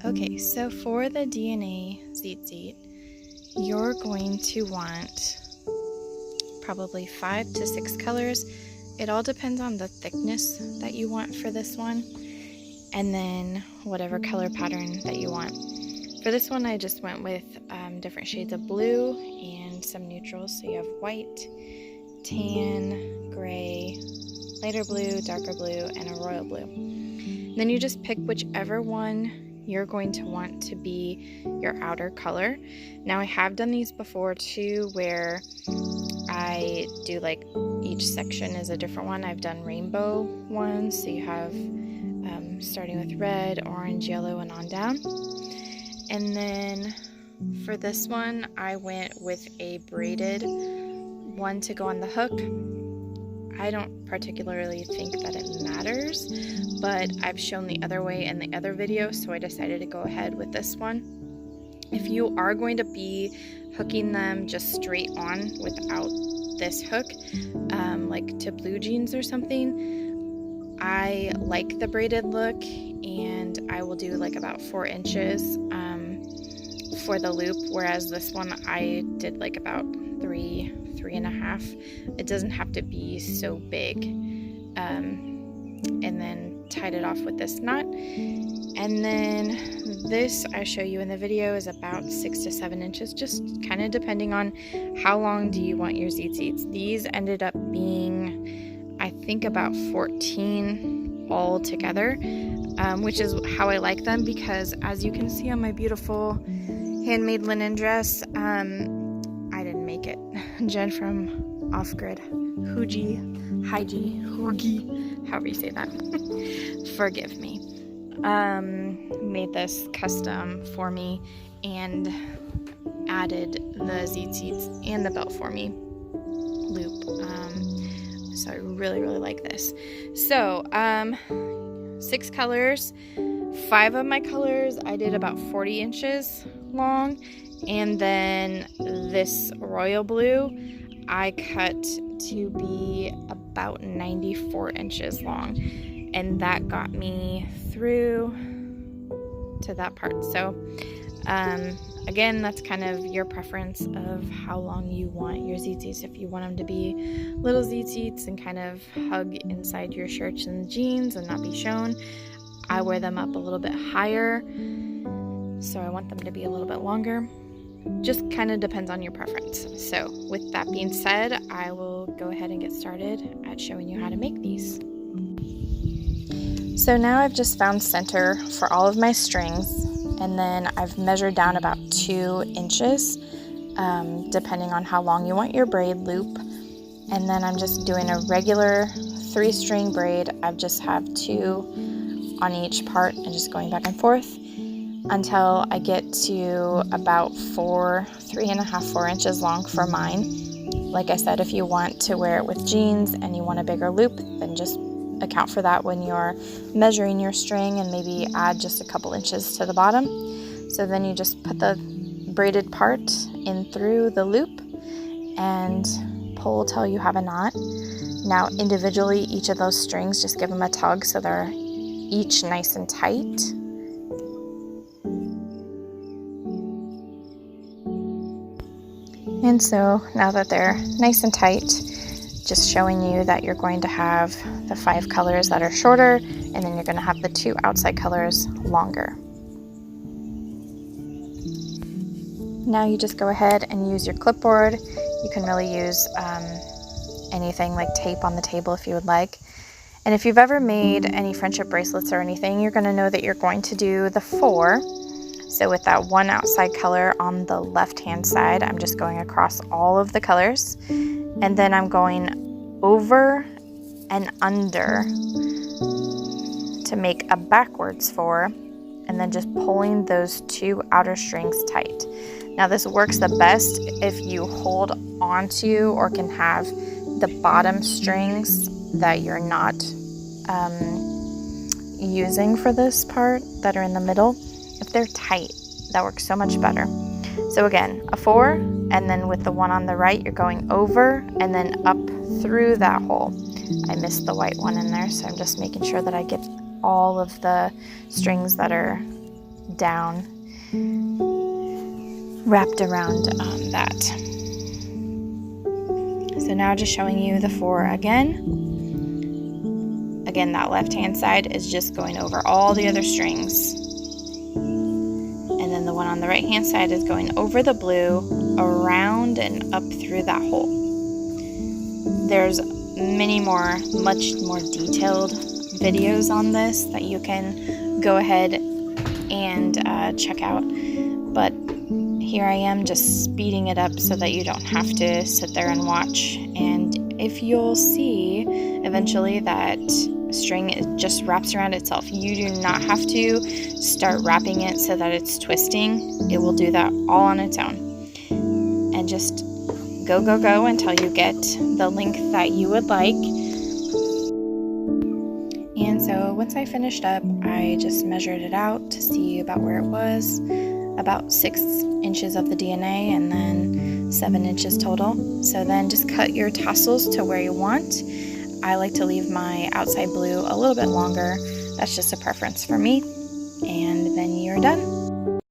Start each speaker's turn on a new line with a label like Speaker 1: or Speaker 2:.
Speaker 1: Okay, so for the DNA tzitzit, you're going to want probably 5 to 6 colors. It all depends on the thickness that you want for this one, and then whatever color pattern that you want. For this one, I just went with different shades of blue and some neutrals. So you have white, tan, gray, lighter blue, darker blue, and a royal blue. And then you just pick whichever one you're going to want to be your outer color. Now I have done these before too, where I do like each section is a different one. I've done rainbow ones, so you have starting with red, orange, yellow, and on down. And then for this one, I went with a braided one to go on the hook. I don't particularly think that it matters, but I've shown the other way in the other video, so I decided to go ahead with this one. If you are going to be hooking them just straight on without this hook, like to blue jeans or something, I like the braided look, and I will do like about 4 inches for the loop, whereas this one I did like about 3.5. It doesn't have to be so big. And then tied it off with this knot. And then this I show you in the video is about 6 to 7 inches, just kind of depending on how long do you want your tzitzits. These ended up being, I think, about 14 all together, which is how I like them, because as you can see on my beautiful handmade linen dress, I didn't make it. Jen from Off Grid, Hoogie, however you say that, forgive me, made this custom for me and added the tzitzits and the belt for me loop. So I really like this. So 6 colors, 5 of my colors I did about 40 inches long, and then this royal blue I cut to be about 94 inches long, and that got me through to that part. So again, that's kind of your preference of how long you want your tzitzits. If you want them to be little tzitzits and kind of hug inside your shirts and jeans and not be shown, I wear them up a little bit higher, so I want them to be a little bit longer. Just kind of depends on your preference. So with that being said, I will go ahead and get started at showing you how to make these. So now I've just found center for all of my strings, and then I've measured down about 2 inches, depending on how long you want your braid loop. And then I'm just doing a regular 3-string braid. I just have 2 on each part and just going back and forth until I get to about 3.5, 4 inches long for mine. Like I said, if you want to wear it with jeans and you want a bigger loop, then just account for that when you're measuring your string, and maybe add just a couple inches to the bottom. So then you just put the braided part in through the loop and pull till you have a knot. Now individually, each of those strings, just give them a tug so they're each nice and tight. And so now that they're nice and tight, just showing you that you're going to have the 5 colors that are shorter, and then you're going to have the 2 outside colors longer. Now you just go ahead and use your clipboard. You can really use anything like tape on the table if you would like. And if you've ever made any friendship bracelets or anything, you're going to know that you're going to do the 4. So with that 1 outside color on the left-hand side, I'm just going across all of the colors, and then I'm going over and under to make a backwards 4, and then just pulling those 2 outer strings tight. Now this works the best if you hold onto or can have the bottom strings that you're not using for this part that are in the middle. If they're tight, that works so much better. So again, a 4, and then with the one on the right, you're going over and then up through that hole. I missed the white one in there, so I'm just making sure that I get all of the strings that are down, wrapped around that. So now just showing you the 4 again. Again, that left-hand side is just going over all the other strings. And then the one on the right-hand side is going over the blue, around and up through that hole. There's many more, much more detailed videos on this that you can go ahead and check out. But here I am just speeding it up so that you don't have to sit there and watch. And if you'll see eventually that string, it just wraps around itself. You do not have to start wrapping it so that it's twisting. It will do that all on its own. And just go, go, go until you get the length that you would like. And so once I finished up, I just measured it out to see about where it was. About 6 inches of the DNA and then 7 inches total. So then just cut your tassels to where you want. I like to leave my outside blue a little bit longer. That's just a preference for me. And then you're done.